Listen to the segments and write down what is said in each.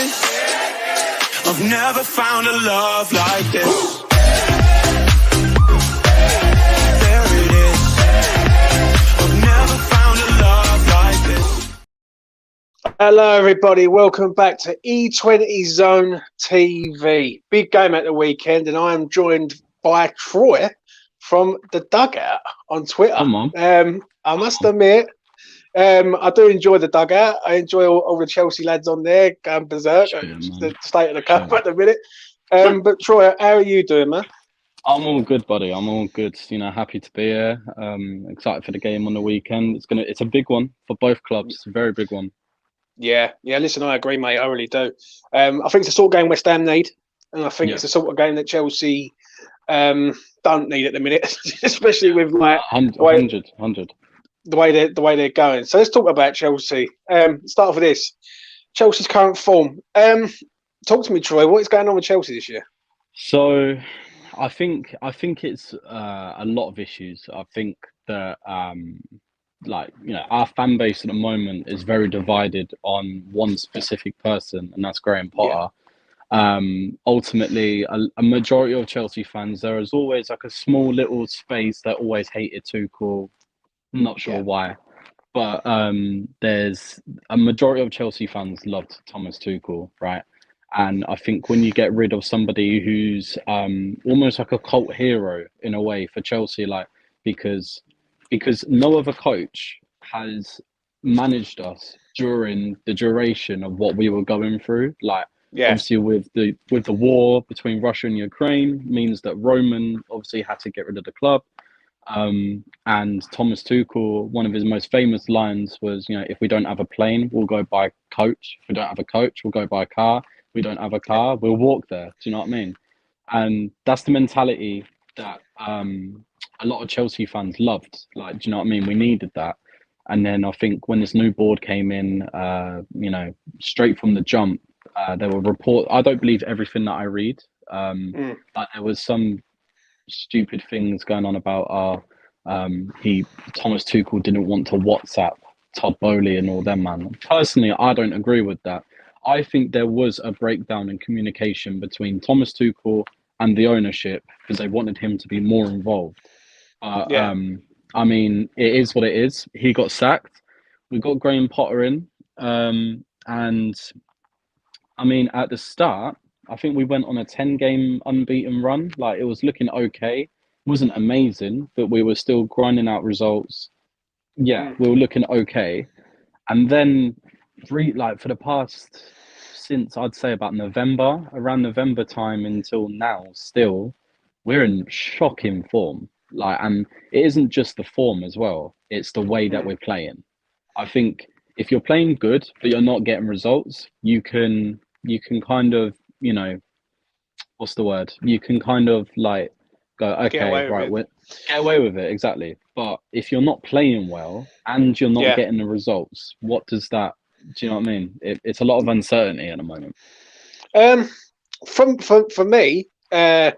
I've never found a love like this. There it is. I've never found a love like this. Hello, everybody. Welcome back to E20 Zone TV. Big game at the weekend, and I am joined by Troy from the Dugout on Twitter. Come on. I must admit, I do enjoy the Dugout. I enjoy all the Chelsea lads on there going berserk. The state of the cup at the minute. But Troy, how are you doing, man? I'm all good, buddy. I'm all good. You know, happy to be here. Excited for the game on the weekend. It's a big one for both clubs. It's a very big one. Yeah. Listen, I agree, mate. I really do. I think it's the sort of game West Ham need, and I think it's the sort of game that Chelsea don't need at the minute, especially with like 100. The way they're going. So let's talk about Chelsea. Start off with this: Chelsea's current form. Talk to me, Troy. What is going on with Chelsea this year? So, I think it's a lot of issues. I think that our fan base at the moment is very divided on one specific person, and that's Graham Potter. Ultimately, a majority of Chelsea fans, there is always like a small little space that always hated Tuchel. I'm not sure why, but there's a majority of Chelsea fans loved Thomas Tuchel, right? And I think when you get rid of somebody who's almost like a cult hero in a way for Chelsea, like because no other coach has managed us during the duration of what we were going through, like. Obviously, with the war between Russia and Ukraine, means that Roman obviously had to get rid of the club. And Thomas Tuchel, one of his most famous lines was, if we don't have a plane, we'll go buy a coach. If we don't have a coach, we'll go buy a car. If we don't have a car, we'll walk there. Do you know what I mean? And that's the mentality that a lot of Chelsea fans loved. Like, do you know what I mean? We needed that. And then I think when this new board came in, straight from the jump, there were reports. I don't believe everything that I read, but there was some stupid things going on about Thomas Tuchel didn't want to WhatsApp Todd Bowley and all them, man. Personally, I don't agree with that. I think there was a breakdown in communication between Thomas Tuchel and the ownership because they wanted him to be more involved. I mean, it is what it is. He got sacked. We got Graham Potter in, and I mean, at the start, I think we went on a 10-game unbeaten run. Like, it was looking okay. It wasn't amazing, but we were still grinding out results. Yeah, we were looking okay. And then, for the past, since I'd say about around November time until now, still, we're in shocking form. Like, and it isn't just the form as well. It's the way that we're playing. I think if you're playing good, but you're not getting results, you can kind of, what's the word? You can kind of like go, okay, right, get away with it, exactly. But if you're not playing well and you're not getting the results, what does that? Do you know what I mean? It's a lot of uncertainty at the moment. For me, I've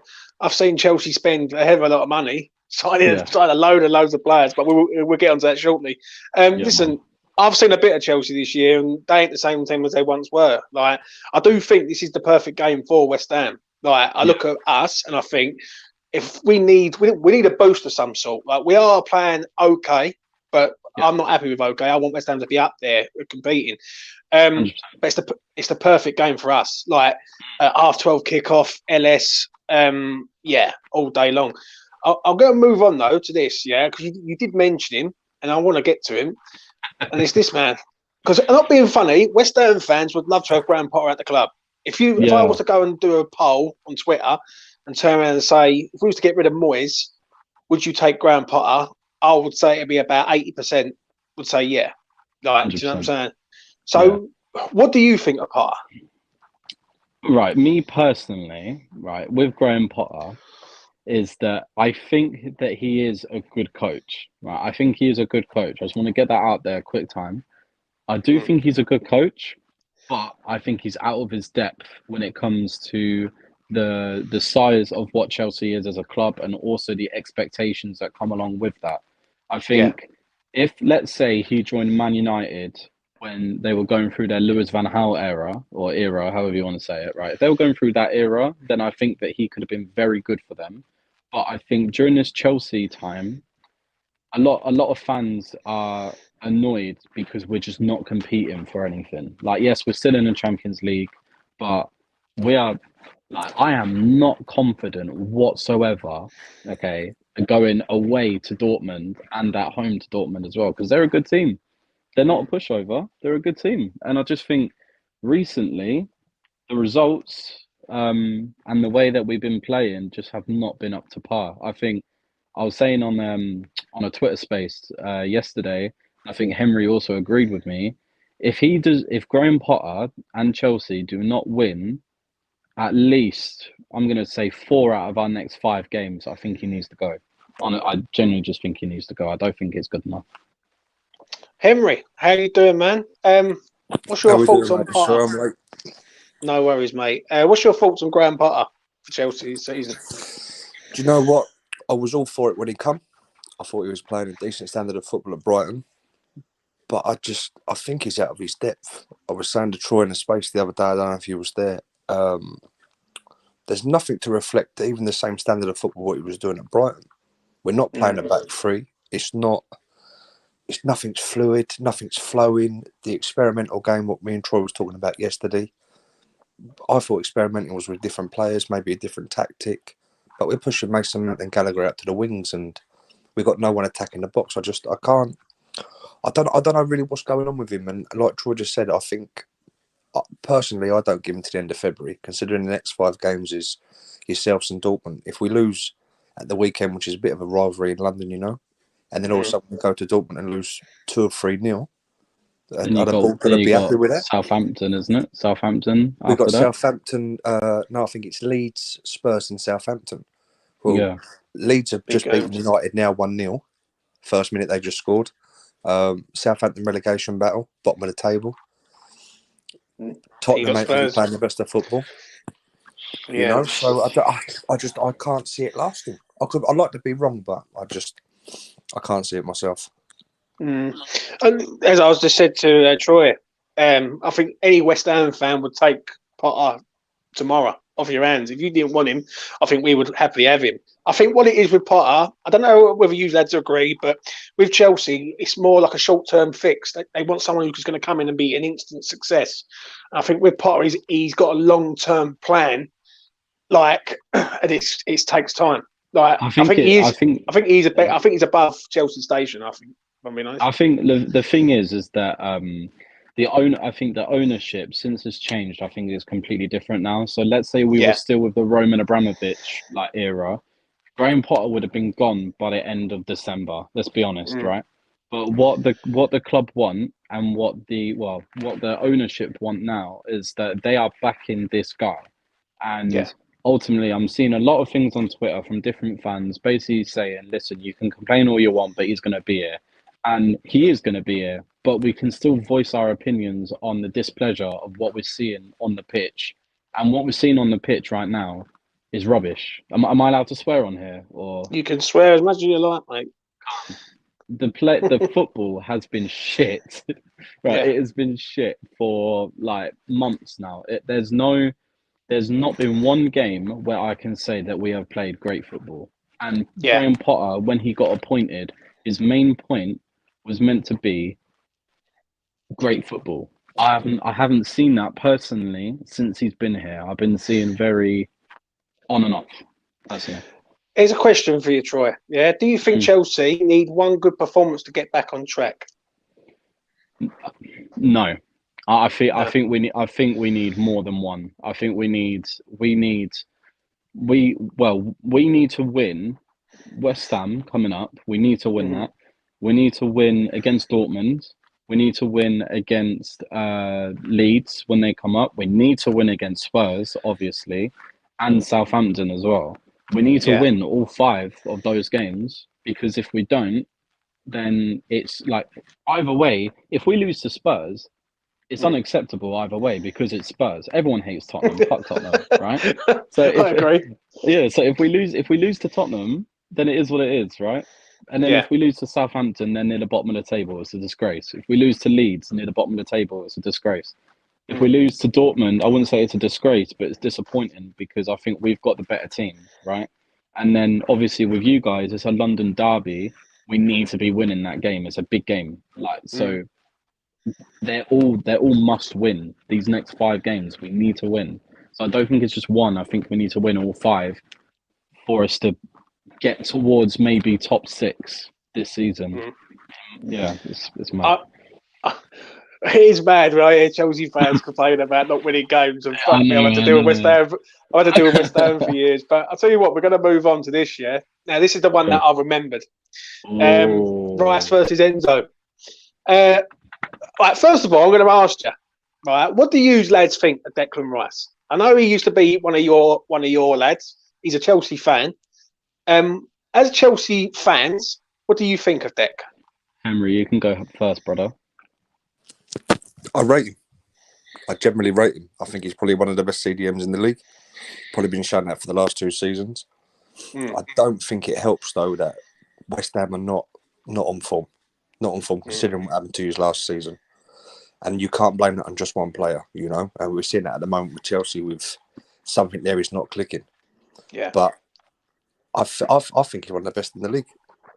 seen Chelsea spend a hell of a lot of money signing loads of players, but we'll get onto that shortly. Listen. Man. I've seen a bit of Chelsea this year, and they ain't the same team as they once were. Like, I do think this is the perfect game for West Ham. Like, I look at us, and I think if we need a boost of some sort. Like, we are playing okay, but I'm not happy with okay. I want West Ham to be up there competing. But it's the perfect game for us. Like, 12:30 kickoff, LS, all day long. I'm going to move on though to this, because you did mention him, and I want to get to him. And it's this man, because I'm not being funny. West Ham fans would love to have Graham Potter at the club. If I was to go and do a poll on Twitter and turn around and say, if we was to get rid of Moyes, would you take Graham Potter? I would say it'd be about 80% would say yeah. Like, do you know what I'm saying? So, what do you think of Potter? Right, me personally, right, with Graham Potter, is that I think that he is a good coach. Right, I think he is a good coach. I just want to get that out there quick time. I do think he's a good coach, but I think he's out of his depth when it comes to the size of what Chelsea is as a club and also the expectations that come along with that. I think if, let's say, he joined Man United when they were going through their Lewis van Gaal era, however you want to say it, right? If they were going through that era, then I think that he could have been very good for them. But I think during this Chelsea time, a lot of fans are annoyed because we're just not competing for anything. Like, yes, we're still in the Champions League, but we are like, I am not confident whatsoever, okay, going away to Dortmund and at home to Dortmund as well, because they're a good team. They're not a pushover. They're a good team. And I just think recently the results and the way that we've been playing just have not been up to par. I think I was saying on a Twitter space yesterday, I think Henry also agreed with me. If Graham Potter and Chelsea do not win at least, I'm going to say 4 out of our next 5 games, I think he needs to go. I genuinely just think he needs to go. I don't think it's good enough. Henry, how you doing, man? What's your thoughts on Potter? Sure, no worries, mate. What's your thoughts on Graham Potter for Chelsea this season? Do you know what? I was all for it when he come. I thought he was playing a decent standard of football at Brighton. But I think he's out of his depth. I was saying to Troy in the space the other day, I don't know if he was there. There's nothing to reflect even the same standard of football what he was doing at Brighton. We're not playing a back three. Nothing's fluid, nothing's flowing. The experimental game, what me and Troy was talking about yesterday, I thought experimenting was with different players, maybe a different tactic. But we're pushing Mason Mount and Gallagher out to the wings, and we've got no one attacking the box. I don't know really what's going on with him. And like Troy just said, I think personally, I don't give him to the end of February, considering the next 5 games is yourselves and Dortmund. If we lose at the weekend, which is a bit of a rivalry in London, you know, and then all of a sudden we go to Dortmund and lose 2 or 3-0, are the board going to be happy with that? Southampton, isn't it? Southampton. We've got Southampton. No, I think it's Leeds, Spurs, and Southampton. Well, yeah. Leeds have just beaten United now 1-0. First minute they just scored. Southampton relegation battle, bottom of the table. Tottenham ain't playing the best of football. Yeah. You know, so I can't see it lasting. I'd like to be wrong, but I can't see it myself. And as I was just said to Troy, I think any West Ham fan would take Potter tomorrow off your hands. If you didn't want him, I think we would happily have him. I think what it is with Potter, I don't know whether you lads agree, but with Chelsea, it's more like a short-term fix. They want someone who's going to come in and be an instant success. I think with Potter, he's got a long-term plan, and it takes time. Like I think he's above Chelsea station. I think. If I'm being honest. I think the thing is that I think the ownership since it's changed, I think is completely different now. So let's say we were still with the Roman Abramovich era, Graham Potter would have been gone by the end of December. Let's be honest, right? But what the club want and what the ownership want now is that they are backing this guy, and ultimately, I'm seeing a lot of things on Twitter from different fans basically saying, "Listen, you can complain all you want, but he's going to be here." And he is going to be here, but we can still voice our opinions on the displeasure of what we're seeing on the pitch. And what we're seeing on the pitch right now is rubbish. Am I allowed to swear on here? Or you can swear as much as you like, mate. The football has been shit. Right, it has been shit for like months now. There's not been one game where I can say that we have played great football. And Graham Potter, when he got appointed, his main point was meant to be great football. I haven't seen that personally since he's been here. I've been seeing very on and off. That's it. Here's a question for you, Troy. Yeah, do you think Chelsea need one good performance to get back on track? No, I think we need more than one. I think we need to win West Ham coming up. We need to win that. We need to win against Dortmund. We need to win against Leeds when they come up. We need to win against Spurs, obviously, and Southampton as well. We need to win all 5 of those games, because if we don't, then it's like either way. If we lose to Spurs, it's unacceptable either way, because it's Spurs. Everyone hates Tottenham. Fuck Tottenham, right? So I agree. Yeah. So if we lose to Tottenham, then it is what it is, right? And then Yeah. if we lose to Southampton, they're near the bottom of the table. It's a disgrace. If we lose to Leeds, near the bottom of the table, it's a disgrace. If we lose to Dortmund, I wouldn't say it's a disgrace, but it's disappointing because I think we've got the better team, right? And then obviously with you guys, it's a London derby. We need to be winning that game. It's a big game. So they're all must win. These next 5 games, we need to win. So I don't think it's just one. I think we need to win all 5 for us to get towards maybe top 6 this season. Yeah, it's mad. It is mad, right? Chelsea fans complain about not winning games, and fuck me, I've had to deal with West Ham. I've had to deal with West Ham for years. But I'll tell you what, we're going to move on to this year. Now, this is the one that I remembered. Rice versus Enzo. Right, first of all, I'm going to ask you, right? What do you lads think of Declan Rice? I know he used to be one of your lads. He's a Chelsea fan. As Chelsea fans, what do you think of Dec? Henry, you can go first, brother. I rate him. I generally rate him. I think he's probably one of the best CDMs in the league. Probably been shown that for the last 2 seasons. I don't think it helps though that West Ham are not on form. Not on form considering what happened to you last season. And you can't blame that on just one player, you know. And we're seeing that at the moment with Chelsea with something there is not clicking. Yeah. But I think he's one of the best in the league.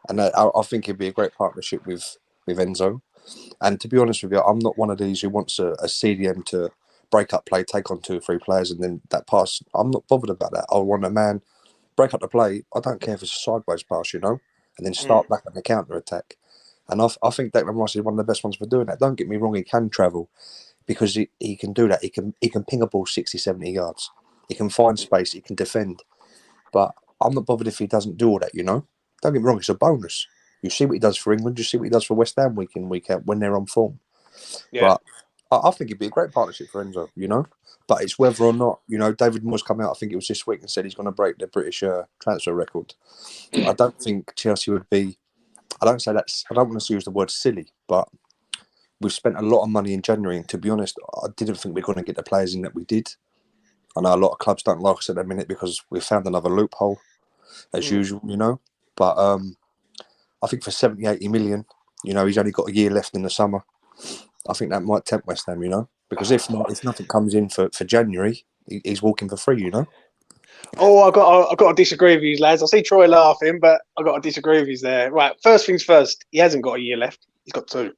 And I think he'd be a great partnership with Enzo. And to be honest with you, I'm not one of these who wants a CDM to break up play, take on 2 or 3 players, and then that pass. I'm not bothered about that. I want a man, break up the play. I don't care if it's a sideways pass, you know, and then start back on the counter-attack. And I think Declan Rice is one of the best ones for doing that. Don't get me wrong, he can travel because he can do that. He can ping a ball 60, 70 yards. He can find space. He can defend. But I'm not bothered if he doesn't do all that, you know. Don't get me wrong, it's a bonus. You see what he does for England, you see what he does for West Ham week in, week out when they're on form. Yeah. But I think it'd be a great partnership for Enzo, you know. But it's whether or not, you know, David Moore's come out, I think it was this week, and said he's going to break the British transfer record. I don't think Chelsea would be, I don't want to use the word silly, but we've spent a lot of money in January, and to be honest, I didn't think we were going to get the players in that we did. I know a lot of clubs don't like us at the minute because we've found another loophole, as usual, you know. But I think for 70, 80 million, you know, he's only got a year left in the summer. I think that might tempt West Ham, you know, because if nothing comes in for January, he's walking for free, you know. Oh, I got to disagree with you, lads. I see Troy laughing, but I got to disagree with you there. Right, first things first. He hasn't got a year left. He's got 2.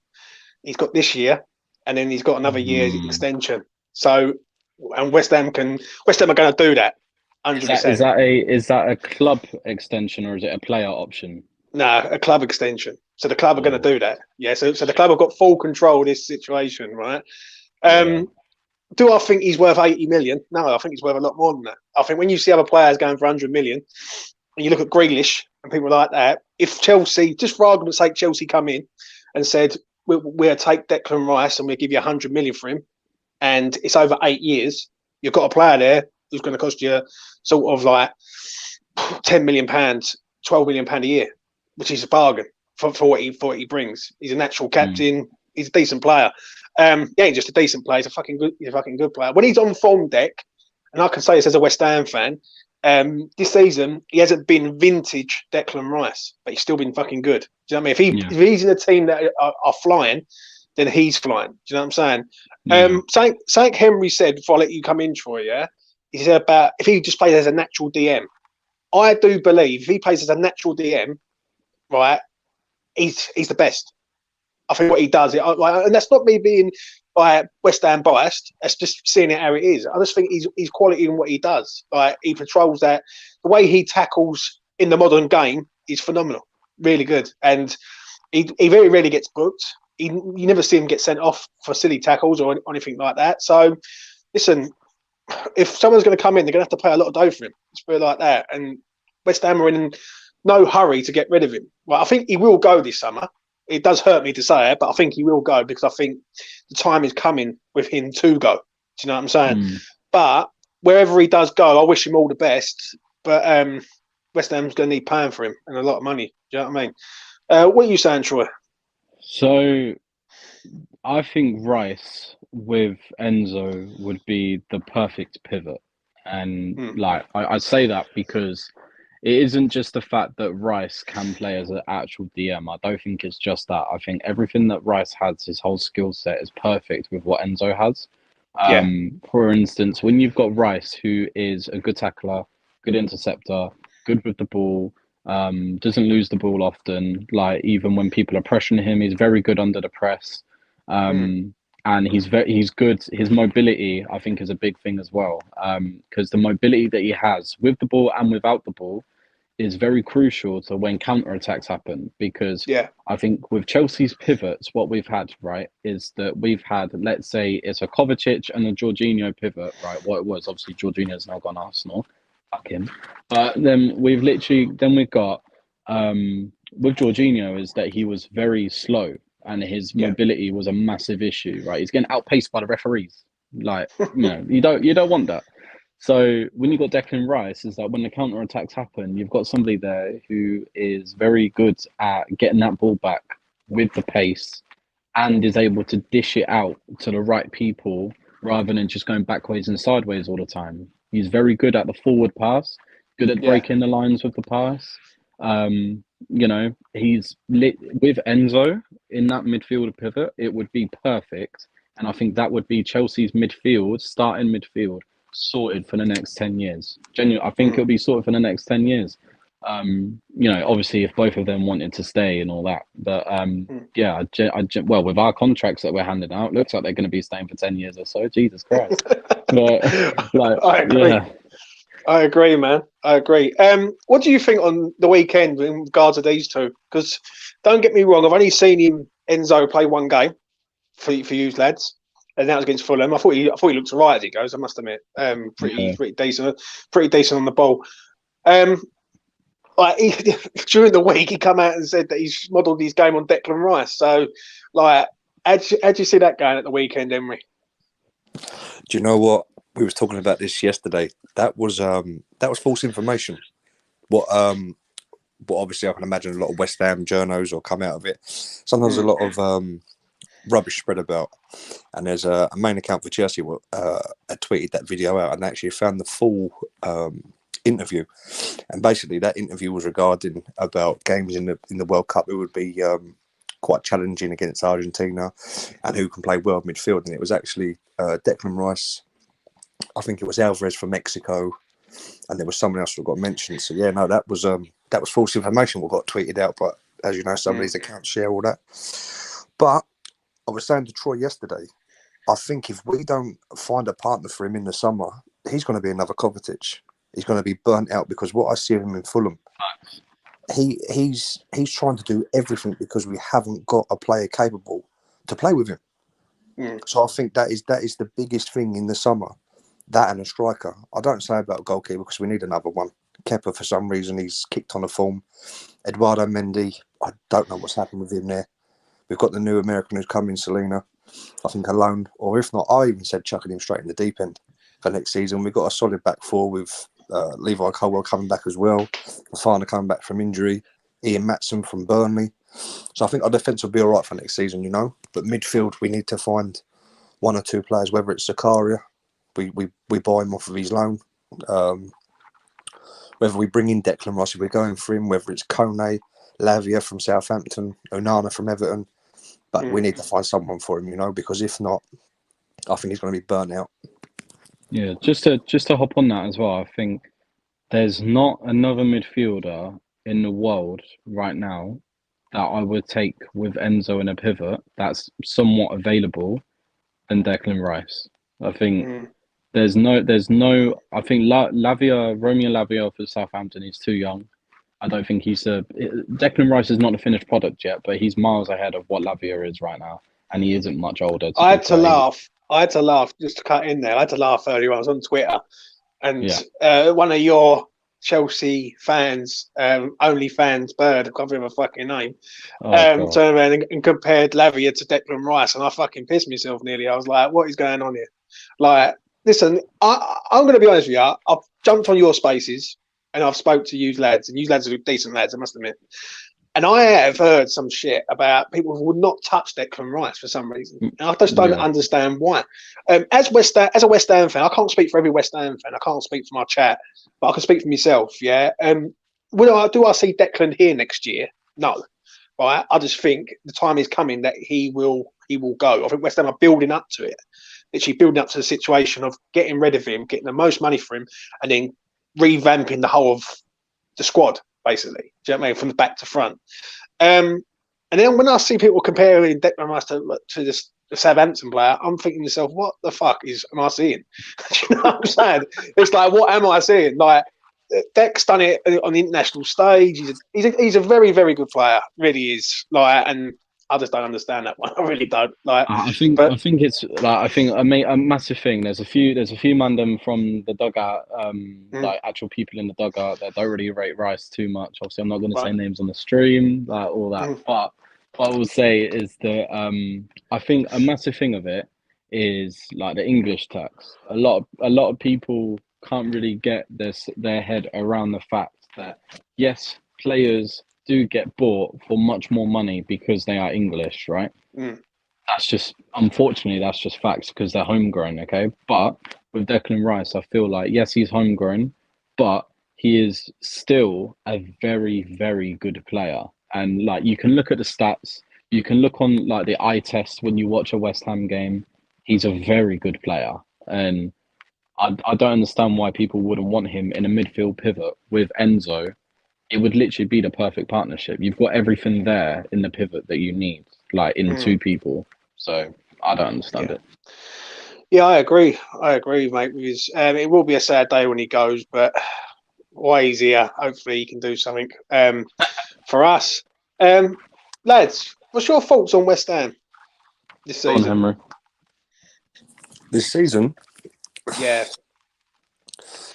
He's got this year, and then he's got another year's extension. So, and West Ham are going to do that. 100%. Is that a club extension or is it a player option? No, a club extension. So the club are going to do that. Yeah. So the club have got full control of this situation, right? Do I think he's worth 80 million? No, I think he's worth a lot more than that. I think when you see other players going for 100 million, and you look at Grealish and people like that, if Chelsea, just for argument's sake, Chelsea come in and said, we'll take Declan Rice and we'll give you 100 million for him, and it's over 8 years, you've got a player there who's going to cost you sort of like £10 million, £12 million a year, which is a bargain for what he brings. He's a natural captain. He's a decent player. He ain't just a decent player. He's a fucking good player. When he's on form, Deck, and I can say this as a West Ham fan, this season he hasn't been vintage Declan Rice, but he's still been fucking good. Do you know what I mean? If he's in a team that are flying, then he's flying. Do you know what I'm saying? Something Henry said before I let you come in, Troy. Yeah, he said about if he just plays as a natural DM. I do believe if he plays as a natural DM, right, he's the best. I think what he does, and that's not me being West Ham biased. That's just seeing it how it is. I just think he's quality in what he does. Like he patrols that. The way he tackles in the modern game is phenomenal, really good. And he very rarely gets booked. You never see him get sent off for silly tackles or anything like that. So, listen, if someone's going to come in, they're going to have to pay a lot of dough for him. It's pretty like that. And West Ham are in no hurry to get rid of him. Well, I think he will go this summer. It does hurt me to say it, but I think he will go because I think the time is coming with him to go. Do you know what I'm saying? But wherever he does go, I wish him all the best. But West Ham's going to need paying for him and a lot of money. Do you know what I mean? What are you saying, Troy? So I think Rice with Enzo would be the perfect pivot. And I say that because it isn't just the fact that Rice can play as an actual DM. I don't think it's just that. I think everything that Rice has, his whole skill set is perfect with what Enzo has. Yeah. For instance, when you've got Rice, who is a good tackler, good interceptor, good with the ball, doesn't lose the ball often. Like even when people are pressuring him, he's very good under the press. And he's good. His mobility, I think, is a big thing as well. Because the mobility that he has with the ball and without the ball is very crucial to when counter attacks happen. Because I think with Chelsea's pivots, what we've had, right, is that we've had, let's say, it's a Kovacic and a Jorginho pivot, right? What it was, obviously, Jorginho's now gone Arsenal. Fuck him. But then we've got with Jorginho is that he was very slow. And his mobility was a massive issue, right? He's getting outpaced by the referees. Like, you don't want that. So when you've got Declan Rice, is that when the counter attacks happen, you've got somebody there who is very good at getting that ball back with the pace and is able to dish it out to the right people rather than just going backwards and sideways all the time. He's very good at the forward pass, good at breaking the lines with the pass. He's lit with Enzo in that midfield pivot. It would be perfect, and I think that would be Chelsea's starting midfield, sorted for the next 10 years. Genuinely, I think it'll be sorted for the next 10 years. Obviously, if both of them wanted to stay and all that, but well, with our contracts that we're handing out, looks like they're going to be staying for 10 years or so. Jesus Christ! But I agree. I agree, man. I agree. What do you think on the weekend in regards to these two? Because don't get me wrong, I've only seen Enzo play one game for you lads, and that was against Fulham. I thought he looked alright as he goes. I must admit, pretty decent on the ball. During the week, he come out and said that he's modelled his game on Declan Rice. So, how'd you see that going at the weekend, Emery? Do you know what? We was talking about this yesterday. That was false information. What obviously I can imagine a lot of West Ham journos will come out of it. Sometimes a lot of rubbish spread about, and there's a main account for Chelsea tweeted that video out and actually found the full interview, and basically that interview was regarding about games in the World Cup. It would be quite challenging against Argentina, and who can play well midfield, and it was actually Declan Rice. I think it was Alvarez from Mexico, and there was someone else who got mentioned. So that was false information what got tweeted out. But as you know, some of these accounts share all that. But I was saying to Troy yesterday, I think if we don't find a partner for him in the summer, he's going to be another Kovacic. He's going to be burnt out because what I see of him in Fulham, he's trying to do everything because we haven't got a player capable to play with him. So I think that is the biggest thing in the summer. That and a striker. I don't say about a goalkeeper because we need another one. Kepa, for some reason, he's kicked on a form. Eduardo Mendy, I don't know what's happened with him there. We've got the new American who's coming, Selena. I think alone, or if not, I even said chucking him straight in the deep end for next season. We've got a solid back four with Levi Colwell coming back as well. Fafana coming back from injury. Ian Matson from Burnley. So I think our defence will be all right for next season, But midfield, we need to find one or two players, whether it's Zakaria, we buy him off of his loan. Whether we bring in Declan Rice, if we're going for him, whether it's Kone, Lavia from Southampton, Onana from Everton. But we need to find someone for him, because if not, I think he's going to be burnt out. Yeah, just to hop on that as well, I think there's not another midfielder in the world right now that I would take with Enzo in a pivot that's somewhat available than Declan Rice. I think there's no. I think Romeo Lavia for Southampton is too young. I don't think Declan Rice is not a finished product yet, but he's miles ahead of what Lavia is right now, and he isn't much older. I had to laugh just to cut in there. I had to laugh earlier. I was on Twitter, and one of your Chelsea fans, OnlyFans Bird, I can't remember a fucking name, turned around and compared Lavia to Declan Rice, and I fucking pissed myself nearly. I was like, what is going on here? Like, listen, I'm going to be honest with you. I've jumped on your spaces and I've spoke to you lads, and you lads are decent lads, I must admit. And I have heard some shit about people who would not touch Declan Rice for some reason. And I just don't understand why. As a West Ham fan, I can't speak for every West Ham fan. I can't speak for my chat, but I can speak for myself. Yeah. do I see Declan here next year? No, right. I just think the time is coming that he will go. I think West Ham are building up to it, literally building up to the situation of getting rid of him, getting the most money for him, and then revamping the whole of the squad, basically. Do you know what I mean? From the back to front. And then when I see people comparing Declan Rice to this the Southampton player, I'm thinking to myself, what the fuck am I seeing? Do you know what I'm saying? It's like, what am I seeing? Like, Dec's done it on the international stage. He's a very, very good player, really is. Like, and I just don't understand that one. I really don't. Like, I think it's like a massive thing. There's a few mandem from the dugout, like actual people in the dugout that don't really rate Rice too much. Obviously, I'm not going to say names on the stream, like all that. But what I will say is that I think a massive thing of it is like the English tax. A lot of people can't really get their head around the fact that yes, players do get bought for much more money because they are English, right? That's just, unfortunately, that's just facts because they're homegrown, okay? But with Declan Rice, I feel like, yes, he's homegrown, but he is still a very, very good player. And like, you can look at the stats, you can look on like the eye test when you watch a West Ham game. He's a very good player. And I don't understand why people wouldn't want him in a midfield pivot with Enzo. It would literally be the perfect partnership. You've got everything there in the pivot that you need, like in two people. So I don't understand it. Yeah, I agree, mate. Because it will be a sad day when he goes, but why he's here, hopefully he can do something for us. Lads, what's your thoughts on West Ham this season? Henry. This season? Yeah.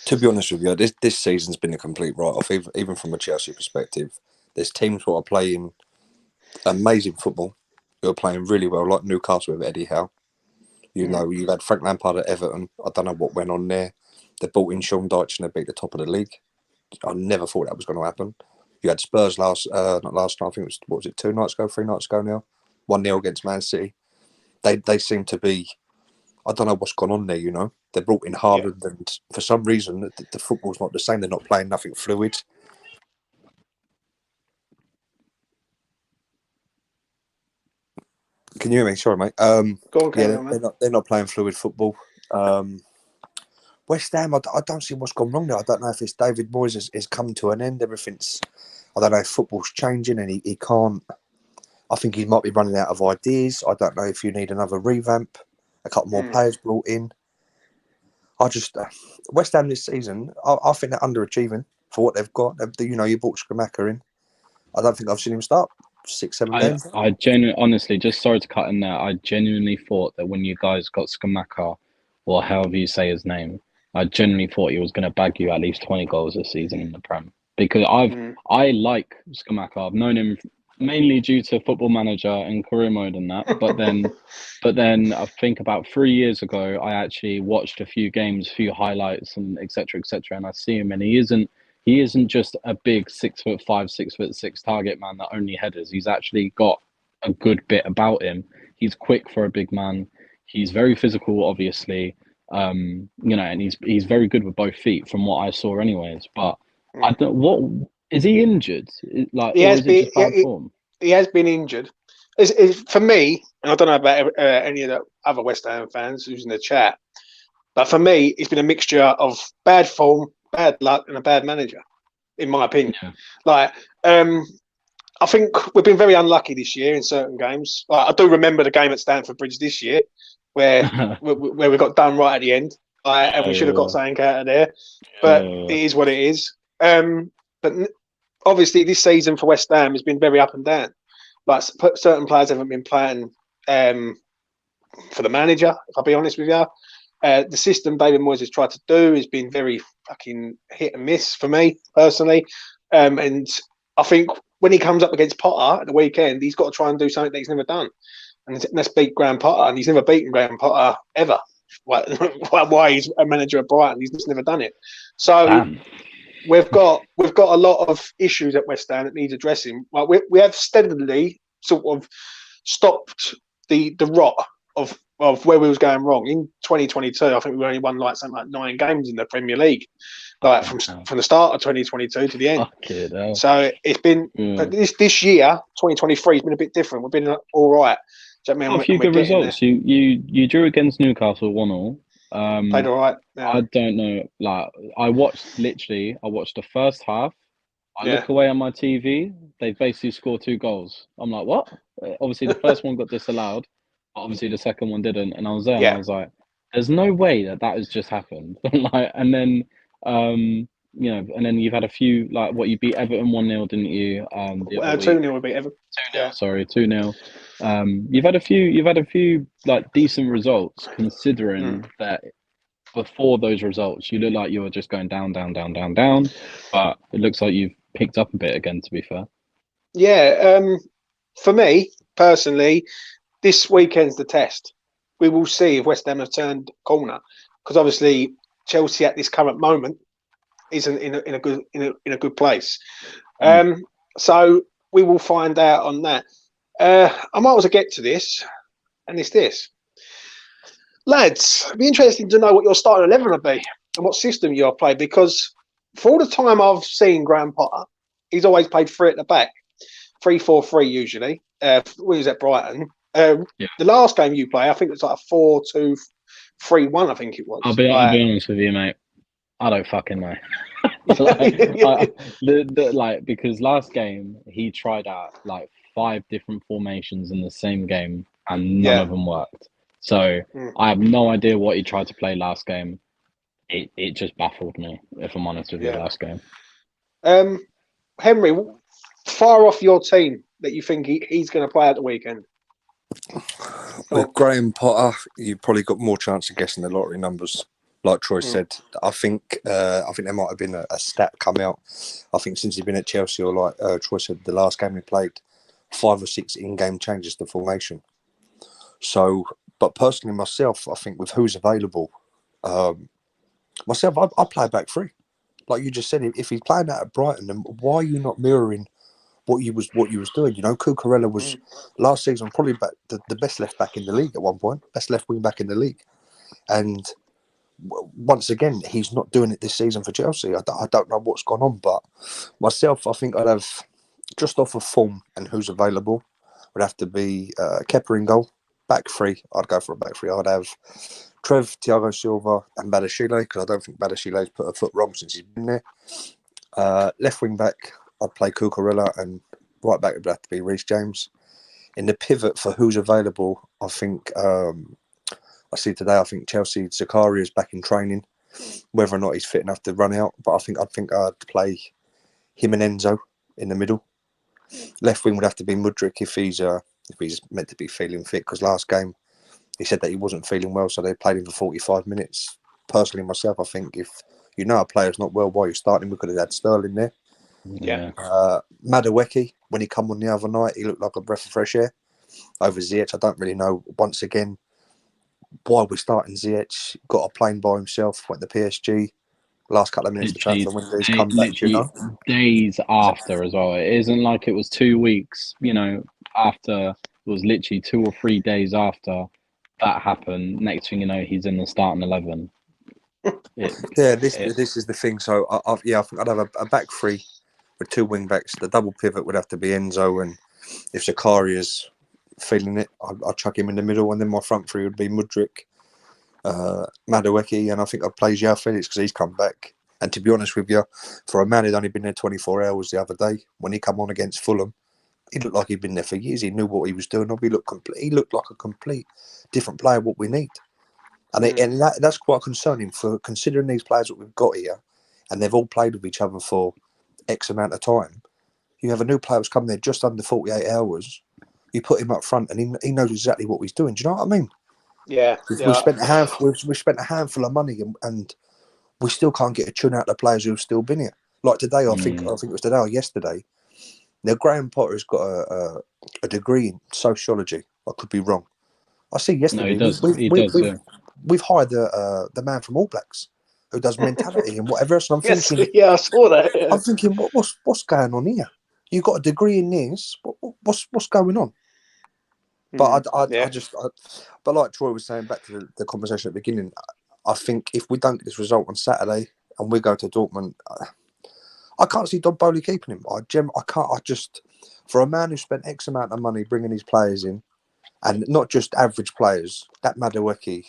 To be honest with you, this season's been a complete write-off, even from a Chelsea perspective. There's teams who are playing amazing football, who are playing really well, like Newcastle with Eddie Howe. You know, you've had Frank Lampard at Everton. I don't know what went on there. They brought in Sean Dyche and they beat the top of the league. I never thought that was going to happen. You had Spurs not last night, I think it was, 3 nights ago now? 1-0 against Man City. They seem to be, I don't know what's gone on there, you know. They brought in Haaland and for some reason the football's not the same. They're not playing nothing fluid. Can you hear me? Sorry, mate. Go on, they're not playing fluid football. West Ham, I don't see what's gone wrong there. I don't know if it's David Moyes has come to an end. Everything's, I don't know if football's changing and he can't. I think he might be running out of ideas. I don't know if you need another revamp, a couple more players brought in. West Ham this season, I think they're underachieving for what they've got. You brought Skamaka in. I don't think I've seen him start 6-7 games. I genuinely, honestly, just sorry to cut in there. I genuinely thought that when you guys got Skamaka, or however you say his name, I genuinely thought he was going to bag you at least 20 goals this season in the Prem. Because I like Skamaka. I've known him mainly due to Football Manager and career mode and that. But then I think about 3 years ago, I actually watched a few games, a few highlights, and etc. And I see him, and he isn't just a big 6'5", 6'6" target man that only headers. He's actually got a good bit about him. He's quick for a big man. He's very physical, obviously. And he's very good with both feet, from what I saw, anyways. But I don't. What is he injured? Like, he has been. He has been injured. For me, and I don't know about any of the other West Ham fans who's in the chat, but for me, it's been a mixture of bad form, bad luck, and a bad manager, in my opinion. Yeah. I think we've been very unlucky this year in certain games. I do remember the game at Stamford Bridge this year, where we got done right at the end, and we should have got something out of there. But it is what it is. But obviously, this season for West Ham has been very up and down. Like, certain players haven't been playing for the manager, if I'll be honest with you. The system David Moyes has tried to do has been very fucking hit and miss for me, personally. And I think when he comes up against Potter at the weekend, he's got to try and do something that he's never done. And let's beat Graham Potter. And he's never beaten Graham Potter, ever. Why he's a manager at Brighton, he's just never done it. So we've got a lot of issues at West Ham that needs addressing. Like, we have steadily sort of stopped the rot of of where we was going wrong. In 2022, I think we only won like something like 9 games in the Premier League, like from the start of 2022 to the end. So it's been, but this year, 2023, has been a bit different. We've been all right. Do you know what I mean? A few good results. You drew against Newcastle 1-1. Played all right. Yeah. I don't know. Like I watched the first half. I look away on my TV. They basically scored 2 goals. I'm like, what? Obviously, the first one got disallowed. Obviously, the second one didn't. And I was there, and I was like, "There's no way that has just happened." Like, and then, and then you've had a few like what you beat Everton 1-0, didn't you? 2-0 we beat Everton. 2-0. Sorry, 2-0. You've had a few like decent results considering that. Before those results, you look like you were just going down. But it looks like you've picked up a bit again, to be fair. Yeah. For me, personally, this weekend's the test. We will see if West Ham have turned corner. Because obviously, Chelsea at this current moment isn't in a good place. So we will find out on that. I might as well get to this, and it's this. Lads, it'd be interesting to know what your starting 11 will be and what system you'll play, because for all the time I've seen Graham Potter, he's always played 3 at the back, 3-4-3 usually. When he was at Brighton. The last game you play, I think it was like a 4-2-3-1, I think it was. I'll be honest with you, mate. I don't fucking know. Because last game he tried out like 5 different formations in the same game and none of them worked. So I have no idea what he tried to play last game. It just baffled me, if I'm honest with you, last game. Henry, fire off your team that you think he's going to play at the weekend. With Graham Potter, you've probably got more chance of guessing the lottery numbers. Like Troy said, I think there might have been a stat come out. I think since he's been at Chelsea, or like Troy said, the last game he played, 5 or 6 in-game changes to formation. So, but personally myself, I think with who's available, myself, I play back 3. Like you just said, if he's playing out at Brighton, then why are you not mirroring what you was doing? You know, Cucurella was last season probably the best left back in the league at one point, best left wing back in the league, and once again he's not doing it this season for Chelsea. I don't know what's gone on, but myself, I think I'd have, just off of form and who's available, would have to be Kepa in goal, back 3. I'd go for a back 3. I'd have Trev, Thiago Silva, and Badashile, because I don't think Badashile's put a foot wrong since he's been there. Left wing back, I'd play Cucurella, and right back would have to be Reece James. In the pivot for who's available, I think I see today, I think Chelsea Zakaria is back in training. Whether or not he's fit enough to run out, but I think I'd play him and Enzo in the middle. Left wing would have to be Mudryk if he's meant to be feeling fit, because last game he said that he wasn't feeling well, so they played him for 45 minutes. Personally, myself, I think if you know a player's not well while you're starting, we could have had Sterling there. Yeah. Madueke, when he come on the other night, he looked like a breath of fresh air over Ziyech. I don't really know, once again, why we're starting Ziyech. Got a plane by himself, went to PSG. Last couple of minutes of the transfer window, he's come back, you know. Days after as well. It isn't like it was 2 weeks, after. It was literally 2 or 3 days after that happened. Next thing you know, he's in the starting 11. This is the thing. So I think I'd have a back 3 with 2 wing backs. The double pivot would have to be Enzo, and if Zakaria's feeling it, I'd chuck him in the middle, and then my front 3 would be Mudryk, Madueke, and I think I'd play João Felix because he's come back. And to be honest with you, for a man who'd only been there 24 hours the other day, when he come on against Fulham, he looked like he'd been there for years. He knew what he was doing. He looked like a complete different player, what we need. And that's quite concerning, for considering these players that we've got here, and they've all played with each other for X amount of time. You have a new player who's come there just under 48 hours. You put him up front, and he knows exactly what he's doing. Do you know what I mean? Yeah. We've spent a handful of money, and we still can't get a tune out of the players who've still been here. Like today, I think it was today or yesterday. Now, Graham Potter's got a degree in sociology. I could be wrong. I see yesterday. No, we've hired the man from All Blacks who does mentality and whatever else. And I'm thinking, I saw that. Yeah. I'm thinking, what's going on here? You got a degree in this. What's going on? But Yeah. but like Troy was saying, back to the conversation at the beginning, I think if we don't get this result on Saturday and we go to Dortmund, I can't see Don Bowley keeping him. I can't. I just, for a man who spent X amount of money bringing his players in, and not just average players, that Madueke,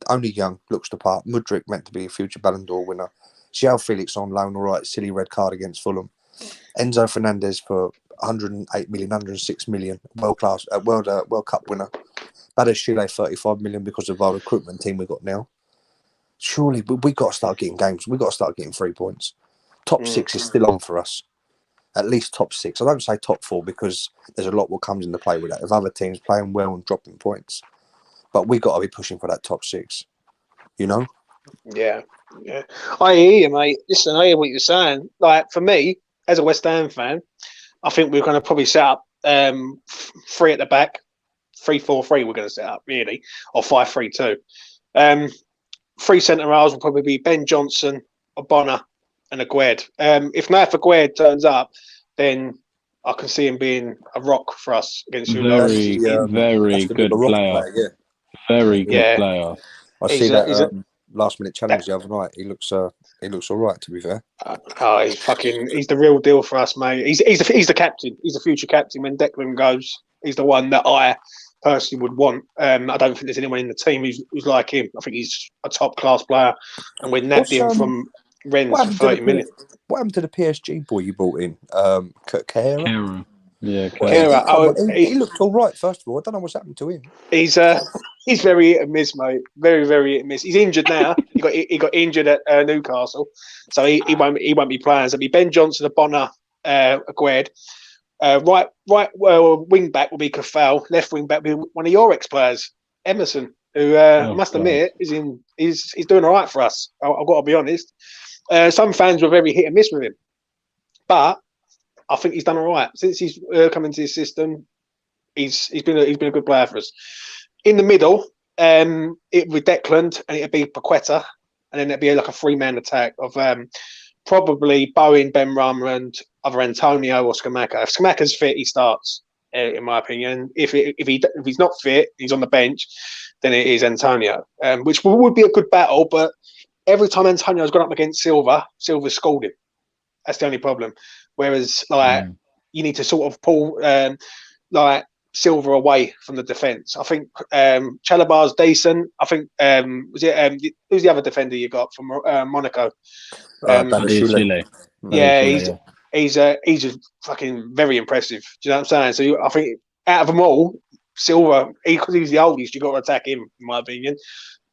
only young, looks the part. Mudryk meant to be a future Ballon d'Or winner. João Felix on loan, all right, silly red card against Fulham. Enzo Fernandez for 108 million, 106 million, world class, World Cup winner. Badashile 35 million because of our recruitment team we got now. Surely we got to start getting games. We got to start getting 3 points. Top 6 is still on for us. At least top 6. I don't say top 4 because there's a lot what comes into play with that. If other teams playing well and dropping points, but we got to be pushing for that top 6. You know? Yeah. I hear you, mate. Listen, I hear what you're saying. Like for me, as a West Ham fan, I think we're going to probably set up 3 at the back, 3-4-3. We're going to set up really, or 5-3-2. 3 centre halves will probably be Ben Johnson, Obonna, and Aguerd. If Aguerd turns up, then I can see him being a rock for us against Very, very good player. Yeah. Very good player. I see that last minute challenge the other night. He looks all right, to be fair. He's the real deal for us, mate. He's the captain. He's the future captain. When Declan goes, he's the one that I personally would want. I don't think there's anyone in the team who's like him. I think he's a top class player, and we're nabbed him from Rennes for 30 million. What happened to the PSG boy you bought in? Kehrer? Yeah, Kehrer. He looked all right, first of all. I don't know what's happened to him. He's very hit and miss, mate. Very, very hit and miss. He's injured now. He got injured at Newcastle, so he won't be playing. So it'll be Ben Johnson, Bonner, Aguerd. Right wing back will be Kafal. Left wing back will be one of your ex players, Emerson, who I must admit is doing all right for us. I've got to be honest. Some fans were very hit and miss with him, but I think he's done all right since he's come into his system. He's been a good player for us. In the middle, it would be Declan and it'd be Paqueta, and then it'd be like a 3-man attack of probably Bowen, Ben Rama, and either Antonio or Scamacca. If Scamacca's fit, he starts. In my opinion, if he's not fit, he's on the bench. Then it is Antonio, which would be a good battle. But every time Antonio's gone up against Silva's scored him. That's the only problem. Whereas, you need to sort of pull Silva away from the defence. I think Chalabar's decent. I think who's the other defender you got from Monaco? Chile. He's just fucking very impressive. Do you know what I'm saying? So I think out of them all, Silva, because he's the oldest, you got to attack him, in my opinion.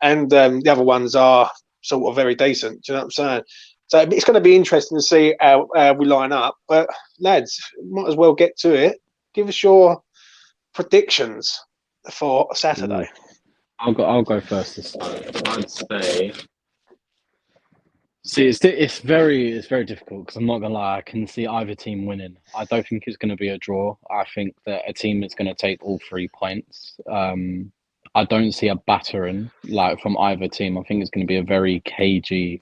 And the other ones are sort of very decent. Do you know what I'm saying? So it's going to be interesting to see how we line up. But lads, might as well get to it. Give us your predictions for Saturday. I'll go first this time. I'd say. See, it's very difficult because I'm not gonna lie. I can see either team winning. I don't think it's going to be a draw. I think that a team is going to take all 3 points. I don't see a battering from either team. I think it's going to be a very cagey,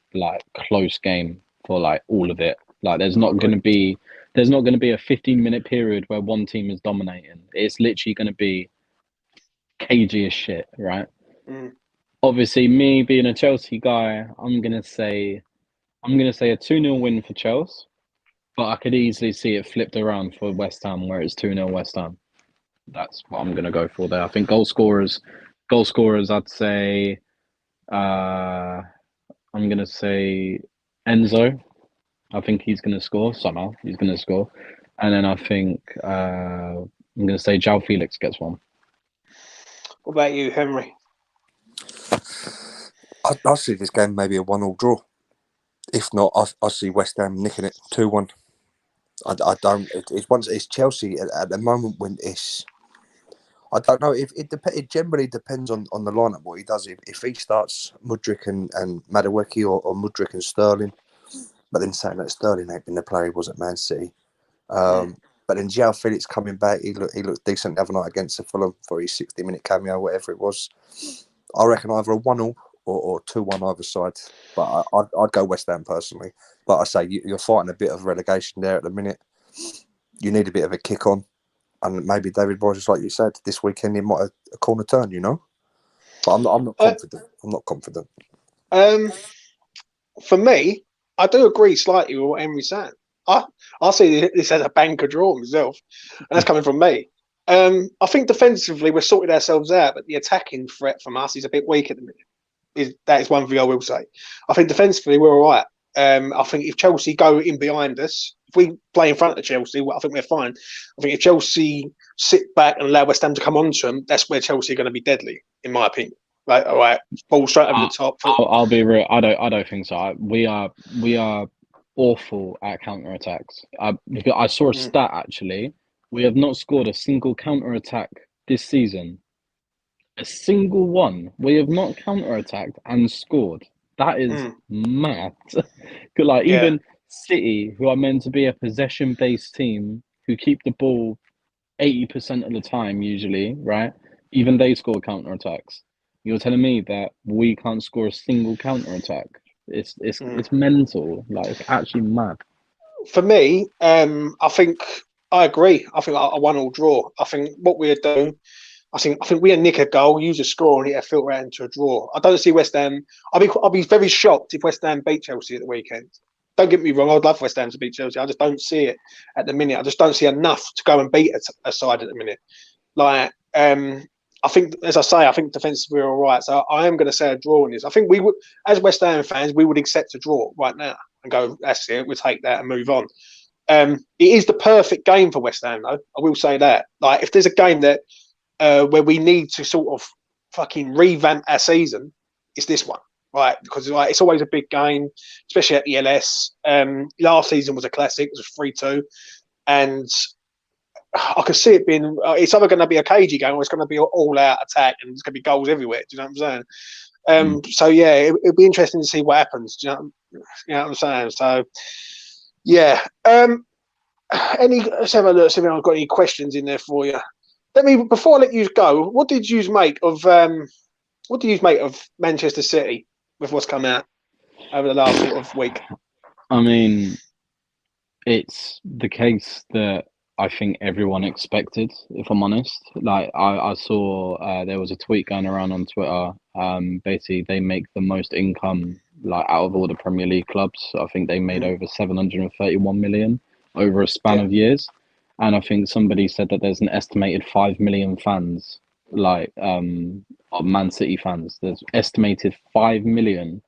close game for all of it. There's not going to be a 15-minute period where one team is dominating. It's literally going to be cagey as shit, right? Obviously, me being a Chelsea guy, I'm gonna say a 2-0 win for Chelsea, but I could easily see it flipped around for West Ham, where it's 2-0 West Ham. That's what I'm gonna go for there. I think goal scorers, I'd say, I'm gonna say Enzo. I think he's gonna score somehow. He's gonna score, and then I think I'm gonna say João Felix gets one. What about you, Henry? I see this game maybe a 1-1 draw. If not, I see West Ham nicking it 2-1. I don't. It's Chelsea at the moment when it's. I don't know if it generally depends on the lineup what he does. If he starts Mudryk and Madueke or Mudryk and Sterling, but then saying that Sterling ain't been the player he was at Man City. But then João Felix coming back, he looked decent the other night against the Fulham for his 60-minute cameo, whatever it was. I reckon either a 1-0 or 2-1 either side. But I'd go West Ham personally. But I say you're fighting a bit of relegation there at the minute. You need a bit of a kick on. And maybe David Moyes, just like you said, this weekend he might have a corner turn, you know. But I'm not confident. I'm not confident. For me, I do agree slightly with what Emery's saying. I see this as a banker draw myself, and that's coming from me. I think defensively we're sorted ourselves out, but the attacking threat from us is a bit weak at the minute. That is one thing I will say. I think defensively we're all right. I think if Chelsea go in behind us, if we play in front of Chelsea, I think we're fine. I think if Chelsea sit back and allow West Ham to come onto them, that's where Chelsea are going to be deadly, in my opinion. Like, all right, ball straight over the top. I'll be real. I don't think so. We are awful at counter attacks. I saw a stat actually. We have not scored a single counter attack this season. A single one. We have not counter attacked and scored. That is mad. Like even City, who are meant to be a possession based team, who keep the ball 80% of the time usually, right? Even they score counter attacks. You're telling me that we can't score a single counter attack? It's mental. Like it's actually mad. For me, I think I agree. I think a 1-1 draw. I think what we're doing, I think we nick a goal, use a score, and it'll filter out into a draw. I don't see West Ham. I'll be very shocked if West Ham beat Chelsea at the weekend. Don't get me wrong. I'd love West Ham to beat Chelsea. I just don't see it at the minute. I just don't see enough to go and beat a side at the minute. Like, I think, as I say, I think defensively we're all right. So I am going to say a draw in this. I think we would, as West Ham fans, we would accept a draw right now and go, that's it, we'll take that and move on. It is the perfect game for West Ham, though. I will say that. Like, if there's a game that where we need to sort of fucking revamp our season, it's this one, right? Because like it's always a big game, especially at the LS. Last season was a classic. It was 3-2, and I can see it being. It's either going to be a cagey game or it's going to be all out attack, and there's going to be goals everywhere. Do you know what I'm saying? So yeah, it'll be interesting to see what happens. Do you know what I'm saying? So yeah. Let's have a look. See if I've got any questions in there for you. Before I let you go, what did you make of Manchester City with what's come out over the last sort of week? I mean, it's the case that I think everyone expected, if I'm honest. Like I saw there was a tweet going around on Twitter. Basically they make the most income like out of all the Premier League clubs. I think they made over 731 million over a span of years. And I think somebody said that there's an estimated 5 million fans, like of Man City fans. There's estimated 5 million,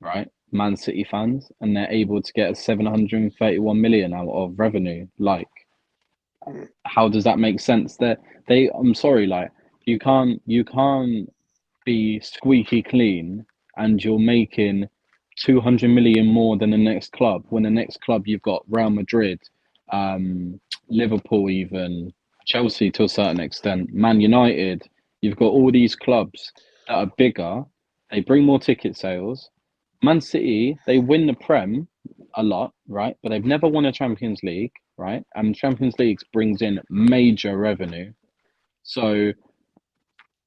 right? Man City fans, and they're able to get a 731 million out of revenue. Like, how does that make sense? I'm sorry, like you can't be squeaky clean and you're making 200 million more than the next club when the next club you've got Real Madrid, Liverpool, even Chelsea to a certain extent, Man United. You've got all these clubs that are bigger. They bring more ticket sales. Man City, they win the Prem a lot, right? But they've never won a Champions League, right? And Champions League brings in major revenue. So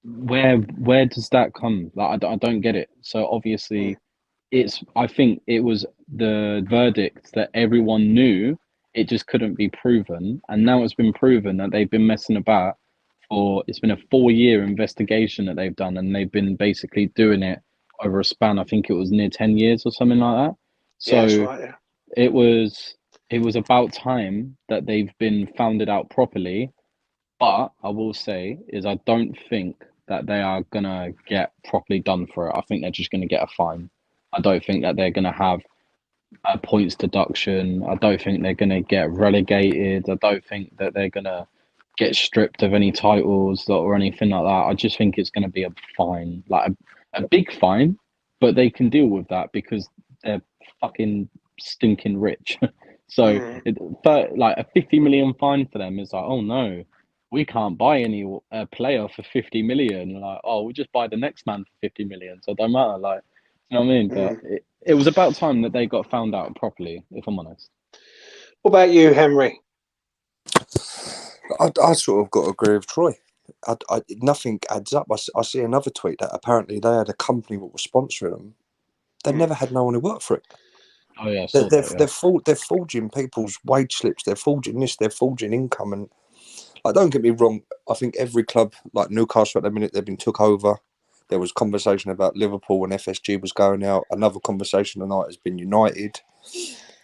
where does that come? Like I don't get it. So obviously, I think it was the verdict that everyone knew. It just couldn't be proven, and now it's been proven that they've been messing about. It's been a 4-year investigation that they've done, and they've been basically doing it over a span. I think it was near 10 years or something like that. So yeah, that's right, yeah. it was about time that they've been founded out properly. But I will say is I don't think that they are gonna get properly done for it. I think they're just gonna get a fine. I don't think that they're gonna have a points deduction. I don't think they're gonna get relegated. I don't think that they're gonna get stripped of any titles or anything like that. I just think it's gonna be a fine, like a big fine, but they can deal with that because they're fucking stinking rich. So, but like a 50 million fine for them is like, oh no, we can't buy any player for 50 million. Like, oh, we'll just buy the next man for 50 million. So it don't matter. Like, you know what I mean? But it was about time that they got found out properly, if I'm honest. What about you, Henry? I sort of got to agree with Troy. Nothing adds up. I see another tweet that apparently they had a company that was sponsoring them. They never had no one who worked for it. Oh yeah, they're forging people's wage slips. They're forging this. They're forging income, and Like, don't get me wrong. I think every club, like Newcastle at the minute, they've been took over. There was conversation about Liverpool when FSG was going out. Another conversation tonight has been United.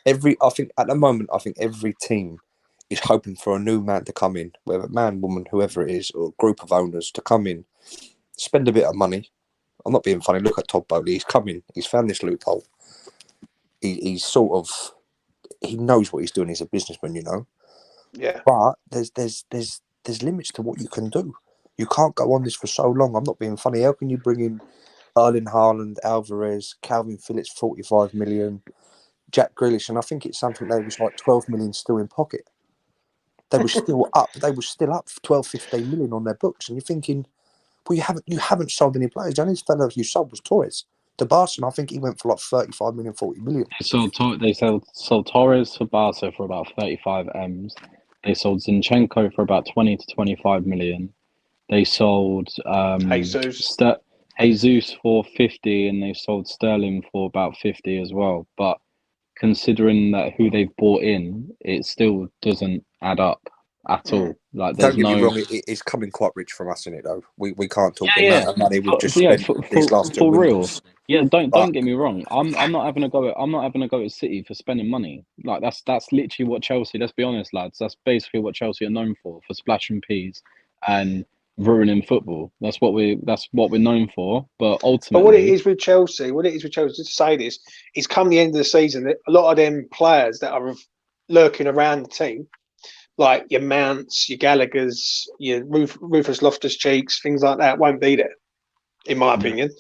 I think at the moment, I think every team is hoping for a new man to come in, whether man, woman, whoever it is, or a group of owners to come in, spend a bit of money. I'm not being funny. Look at Todd Bowley. He's come in. He's found this loophole. He's sort of, he knows what he's doing. He's a businessman, you know. Yeah. But there's limits to what you can do. You can't go on this for so long. I'm not being funny. How can you bring in Erling Haaland, Alvarez, Calvin Phillips, 45 million, Jack Grealish, and I think it's something they was like 12 million still in pocket. They were still up. They were still up for 12, 15 million on their books, and you're thinking, well, you haven't sold any players. The only fellow you sold was Torres. To Barca, I think he went for like 35 million, 40 million. They sold Torres for Barca for about 35 M's. They sold Zinchenko for about 20 to 25 million. They sold Jesus for 50, and they sold Sterling for about 50 as well. But considering that who they've bought in, it still doesn't add up at all. Like, Don't get me wrong, it's coming quite rich from us in it though. We can't talk the amount of money we've just spent these last two windows. Yeah, don't get me wrong. I'm not having a go at City for spending money. Like, that's literally what Chelsea. Let's be honest, lads. That's basically what Chelsea are known for splashing peas and ruining football. That's what we're known for. But ultimately, what it is with Chelsea, just to say this, is come the end of the season, a lot of them players that are lurking around the team, like your Mounts, your Gallaghers, your Rufus Loftus-Cheeks, things like that, won't be there, in my opinion.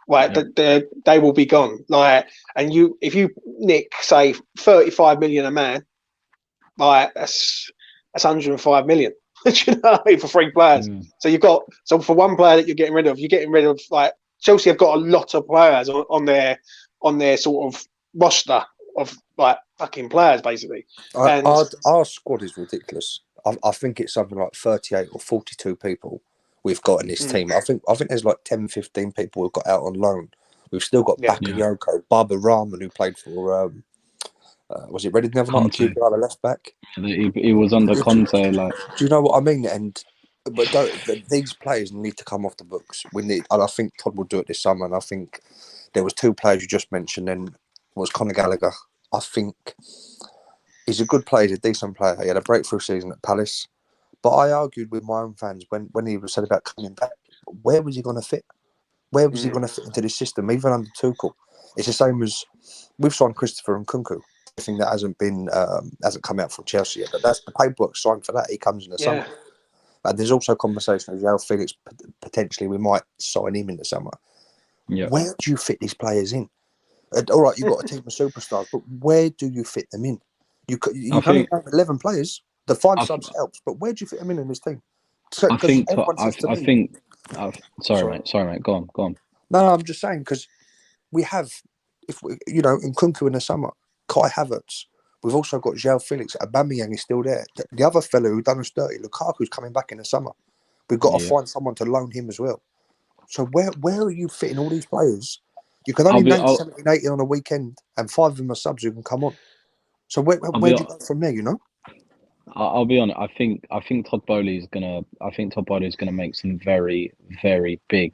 Like, they will be gone. Like, and if you nick, say, 35 million a man, like that's 105 million. You know, for 3 players. So for one player that you're getting rid of, like, Chelsea have got a lot of players on their sort of roster of like fucking players, basically. Our squad is ridiculous. I think it's something like 38 or 42 people we've got in this team. I think there's like 10, 15 people we've got out on loan. We've still got Bakayoko, Baba Rahman, who played for was it Reading the other night? QPR, the left back. He was under Conte. Like, do you know what I mean? But these players need to come off the books. And I think Todd will do it this summer. And I think there was 2 players you just mentioned. And was Conor Gallagher. I think he's a good player. He's a decent player. He had a breakthrough season at Palace. But I argued with my own fans when he was said about coming back. Where was he going to fit? Where was he going to fit into this system? Even under Tuchel, it's the same as we've signed Christopher Nkunku. Thing that hasn't come out from Chelsea yet, but that's the paperwork signed for that. He comes in the summer, and there's also conversation with João Felix. Potentially, we might sign him in the summer. Yeah. Where do you fit these players in? All right, you've got a team of superstars, but where do you fit them in? You only have 11 players. The 5 subs helps, but where do you fit them in this team? Sorry, mate. Go on. No, I'm just saying, because we have, Nkunku in the summer. Kai Havertz. We've also got João Felix. Aubameyang is still there. The other fellow who done us dirty, Lukaku's coming back in the summer. We've got to find someone to loan him as well. So where are you fitting all these players? You can only name 70, 80 on a weekend, and 5 of them are subs who can come on. So where do you go from there? I'll be honest. I think Todd Bowley is gonna make some very, very big,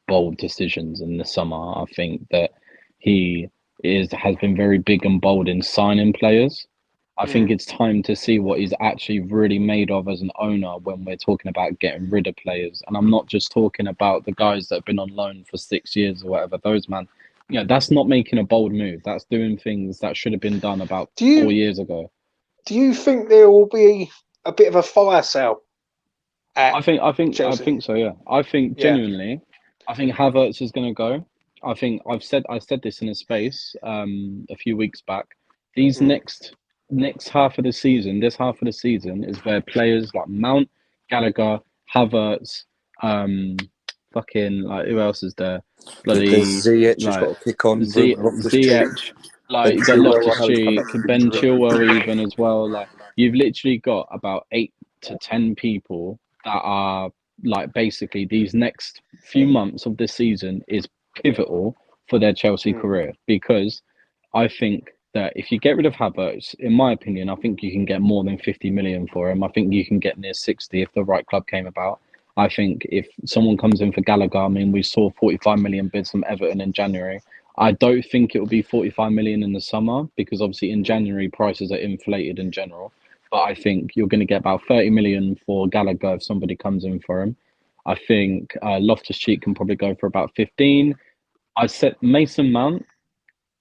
bold decisions in the summer. I think that he has been very big and bold in signing players. I think it's time to see what he's actually really made of as an owner when we're talking about getting rid of players. And I'm not just talking about the guys that have been on loan for 6 years or whatever. Those, man, that's not making a bold move. That's doing things that should have been done about 4 years ago. Do you think there will be a bit of a fire sale? I think so. Yeah, I think genuinely, I think Havertz is going to go. I think I said this in a space a few weeks back. These next half of the season, this half of the season is where players like Mount, Gallagher, Havertz, fucking, like, who else is there? Bloody Ziyech has got a kick on. Ziyech, like, you got Loftus-Cheek, Ben Chilwell even as well. Like, you've literally got about 8 to 10 people that are, like, basically these next few months of this season is pivotal for their Chelsea career, because I think that if you get rid of Havertz, in my opinion, I think you can get more than 50 million for him. I think you can get near 60 if the right club came about. I think if someone comes in for Gallagher, I mean, we saw 45 million bids from Everton in January. I don't think it will be 45 million in the summer because obviously in January prices are inflated in general. But I think you're going to get about 30 million for Gallagher if somebody comes in for him. I think Loftus-Cheek can probably go for about 15. I said Mason Mount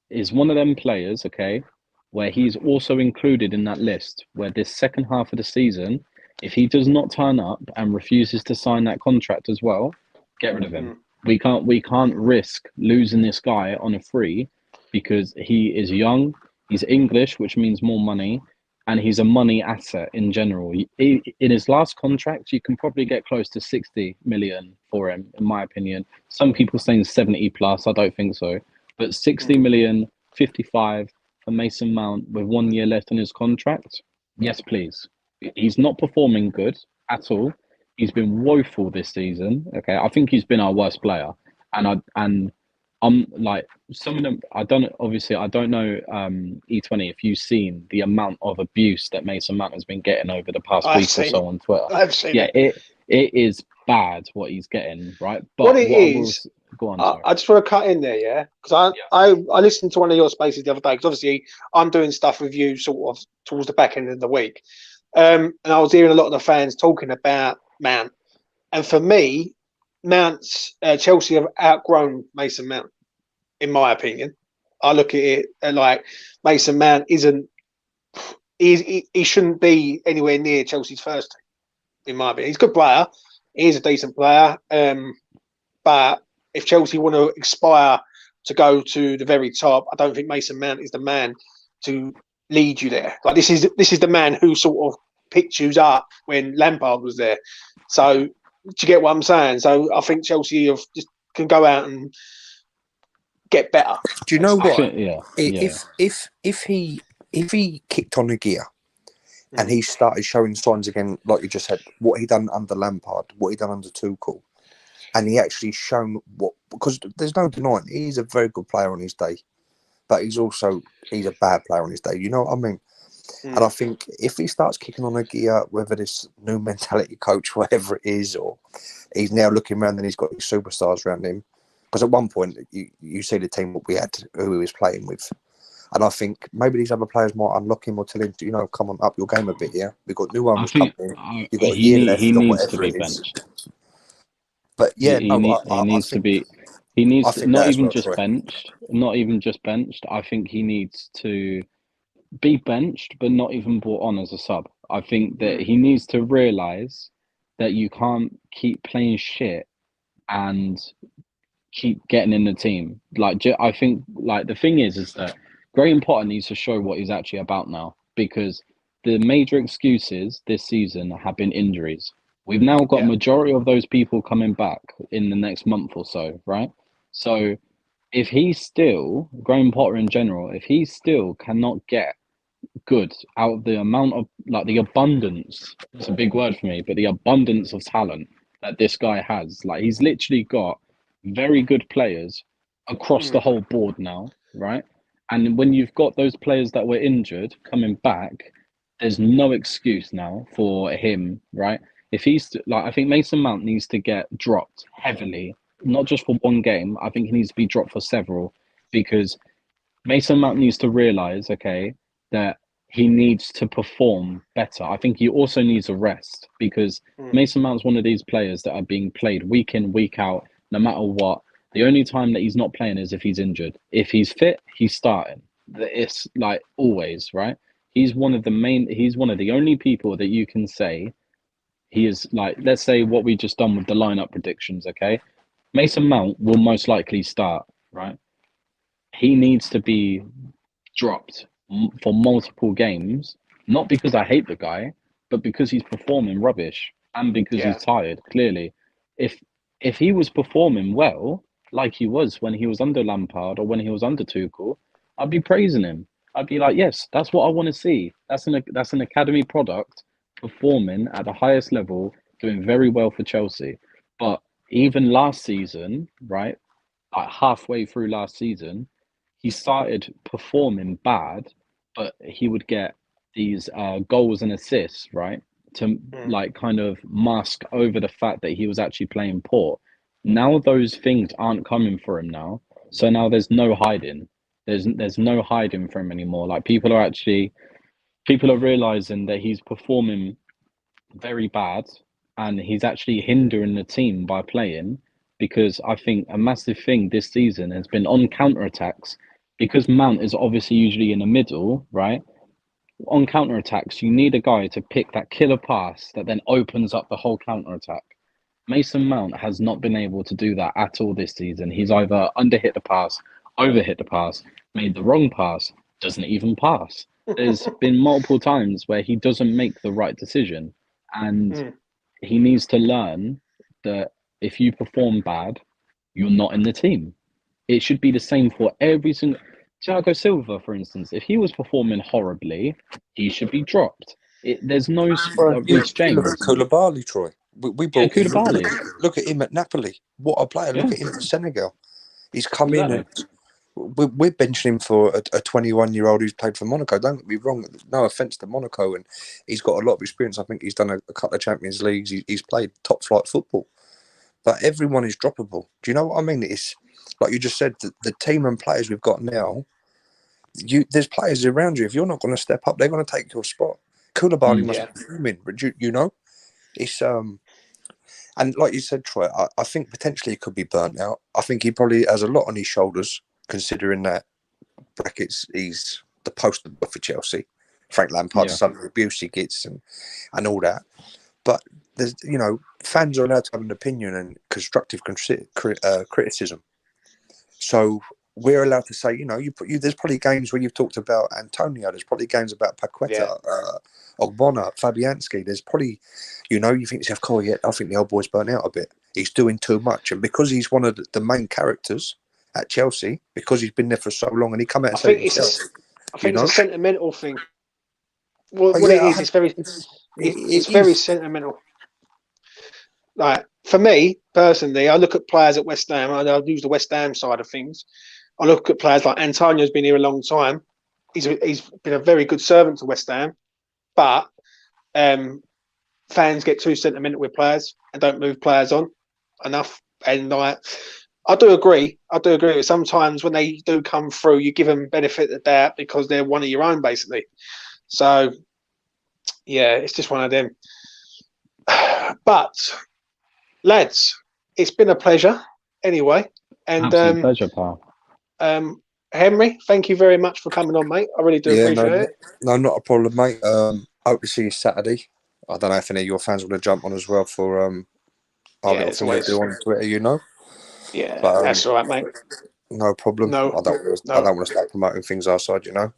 is one of them players, okay, where he's also included in that list, where this second half of the season, if he does not turn up and refuses to sign that contract as well, get rid of him. We can't risk losing this guy on a free because he is young, he's English, which means more money, and he's a money asset in general. In his last contract, you can probably get close to 60 million for him, in my opinion. Some people saying 70 plus, I don't think so. But 60 million, 55 for Mason Mount with 1 year left on his contract, yes, please. He's not performing good at all. He's been woeful this season. Okay, I think he's been our worst player, and I'm like some of them. I don't know E20 if you've seen the amount of abuse that Mason Mount has been getting over the past week or so on Twitter. I've seen it. It is bad what he's getting, right? But what it is, go on. I just want to cut in there, yeah, because I listened to one of your spaces the other day because obviously I'm doing stuff with you sort of towards the back end of the week, and I was hearing a lot of the fans talking about Mount, and for me, Mount's Chelsea have outgrown Mason Mount, in my opinion. I look at it like Mason Mount isn't. He shouldn't be anywhere near Chelsea's first team, in my opinion. He's a good player. He is a decent player. But if Chelsea want to aspire to go to the very top, I don't think Mason Mount is the man to lead you there. Like this is the man who sort of picked you up when Lampard was there. So do you get what I'm saying? So I think Chelsea can go out and get better. Do you know what? If If he kicked on a gear and he started showing signs again, like you just said, what he done under Lampard, what he done under Tuchel, and he actually shown what, because there's no denying he's a very good player on his day, but he's a bad player on his day. You know what I mean? And I think if he starts kicking on a gear, whether this new mentality coach, whatever it is, or he's now looking around and he's got his superstars around him, because at one point you see the team that we had, who he was playing with. And I think maybe these other players might unlock him or tell him to, come on, up your game a bit, yeah? We've got new ones coming in. You've got a year left or whatever it is. But yeah, he needs to be not even just benched. I think he needs to be benched, but not even brought on as a sub. I think that he needs to realise that you can't keep playing shit and keep getting in the team. I think the thing is that Graham Potter needs to show what he's actually about now, because the major excuses this season have been injuries. We've now got majority of those people coming back in the next month or so, right? So if Graham Potter in general, if he still cannot get good out of the amount of the abundance, it's a big word for me, but the abundance of talent that this guy has, he's literally got very good players across the whole board now, right? And when you've got those players that were injured coming back, there's no excuse now for him, right? If he's I think Mason Mount needs to get dropped heavily, not just for one game. I think he needs to be dropped for several, because Mason Mount needs to realise, okay, that he needs to perform better. I think he also needs a rest, because Mason Mount's one of these players that are being played week in, week out, no matter what. The only time that he's not playing is if he's injured. If he's fit, he's starting. It's always, right? He's one of the only people that you can say he is let's say what we just done with the lineup predictions, okay? Mason Mount will most likely start, right? He needs to be dropped for multiple games, not because I hate the guy, but because he's performing rubbish and because he's tired, clearly. If he was performing well, like he was when he was under Lampard or when he was under Tuchel, I'd be praising him. I'd be like, yes, that's what I want to see. That's an academy product performing at the highest level, doing very well for Chelsea. But even last season, right, halfway through last season, he started performing bad, but he would get these goals and assists, right? To like kind of mask over the fact that he was actually playing poor. Now those things aren't coming for him now. So now there's no hiding. There's no hiding for him anymore. Like people are realizing that he's performing very bad and he's actually hindering the team by playing, because I think a massive thing this season has been on counter-attacks, because Mount is obviously usually in the middle, right? On counter-attacks, you need a guy to pick that killer pass that then opens up the whole counter-attack. Mason Mount has not been able to do that at all this season. He's either underhit the pass, overhit the pass, made the wrong pass, doesn't even pass. There's been multiple times where he doesn't make the right decision. And he needs to learn that if you perform bad, you're not in the team. It should be the same for every single... Thiago Silva, for instance, if he was performing horribly, he should be dropped. There's no Reece James. Look at Koulibaly, Troy. We brought him. Koulibaly. Look at him at Napoli. What a player. Look at him at Senegal. He's come in and we're benching him for a 21-year-old who's played for Monaco. Don't get me wrong. No offence to Monaco, and he's got a lot of experience. I think he's done a couple of Champions Leagues. He's played top flight football. But everyone is droppable. Do you know what I mean? It's like you just said, the team and players we've got now, there's players around you. If you're not going to step up, they're going to take your spot. Koulibaly must be fuming, but you know, it's and like you said, Troy, I think potentially he could be burnt out. I think he probably has a lot on his shoulders, considering that brackets he's the poster boy for Chelsea. Frank Lampard's son, the abuse he gets and all that. But there's, you know, fans are allowed to have an opinion and constructive criticism. So we're allowed to say, you know, there's probably games where you've talked about Antonio. There's probably games about Paqueta, Ogbonna, Fabianski. There's probably, you know, you think to yourself, oh, yeah, I think the old boy's burnt out a bit. He's doing too much. And because he's one of the main characters at Chelsea, because he's been there for so long, and he come out and said himself. I think it's a sentimental thing. What it is, it's very sentimental. Like, for me, personally, I look at players at West Ham, and I'll use the West Ham side of things. I look at players like Antonio's been here a long time. He's been a very good servant to West Ham, but fans get too sentimental with players and don't move players on enough. And I do agree. Sometimes when they do come through, you give them benefit of the doubt because they're one of your own, basically. So, yeah, it's just one of them. But, lads, it's been a pleasure anyway. And absolute pleasure, pal. Henry, thank you very much for coming on, mate. I really do appreciate it. No, not a problem, mate. Hope to see you Saturday. I don't know if any of your fans want to jump on as well for our little thing we do on Twitter, you know. Yeah, but, that's all right, mate. No problem. I don't want to start promoting things outside, you know.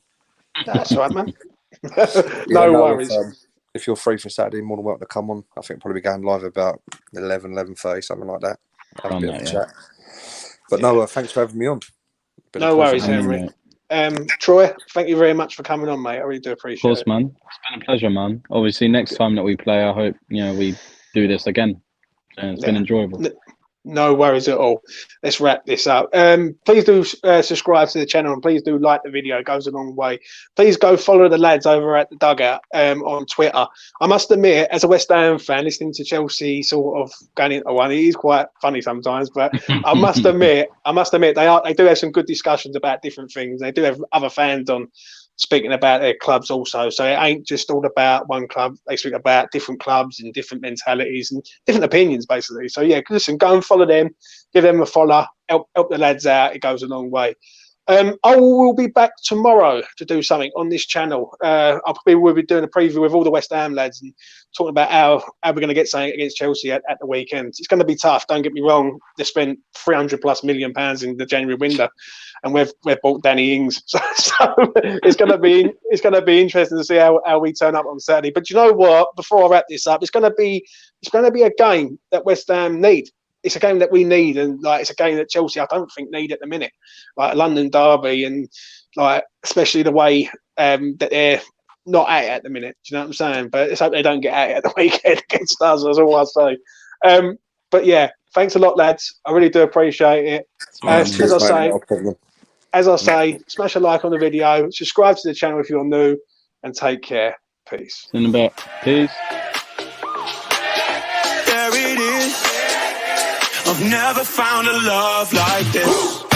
That's all right, man. No worries. If you're free for Saturday, more than welcome to come on. I think probably going live about 11:30, something like that. Have a bit of a chat. But no, thanks for having me on. No worries, Henry. Troy, thank you very much for coming on, mate. I really do appreciate it. Of course, man. It's been a pleasure, man. Obviously, next time that we play, I hope we do this again. And it's been enjoyable. No worries at all. Let's wrap this up. Please do subscribe to the channel, and please do like the video. It goes a long way. Please go follow the lads over at the Dugout on Twitter. I must admit, as a West Ham fan, listening to Chelsea sort of going into one, it is quite funny sometimes. But I must admit, they do have some good discussions about different things. They do have other fans on speaking about their clubs also. So it ain't just all about one club. They speak about different clubs and different mentalities and different opinions, basically. So yeah, listen, go and follow them, give them a follow, help the lads out. It goes a long way. I will be back tomorrow to do something on this channel. We'll be doing a preview with all the West Ham lads and talking about how we're going to get something against Chelsea at the weekend. It's going to be tough. Don't get me wrong. They spent £300+ million in the January window, and we've bought Danny Ings. So it's going to be interesting to see how we turn up on Saturday. But you know what? Before I wrap this up, it's going to be a game that West Ham need. It's a game that we need, and it's a game that Chelsea I don't think need at the minute, like a London derby, and especially the way that they're not at the minute. Do you know what I'm saying? But let's hope they don't get at the weekend against us. That's all I'll say. But yeah, thanks a lot, lads. I really do appreciate it. As I say, as I say, smash a like on the video, subscribe to the channel if you're new, and take care. Peace. In a bit. Peace. There it is. I've never found a love like this.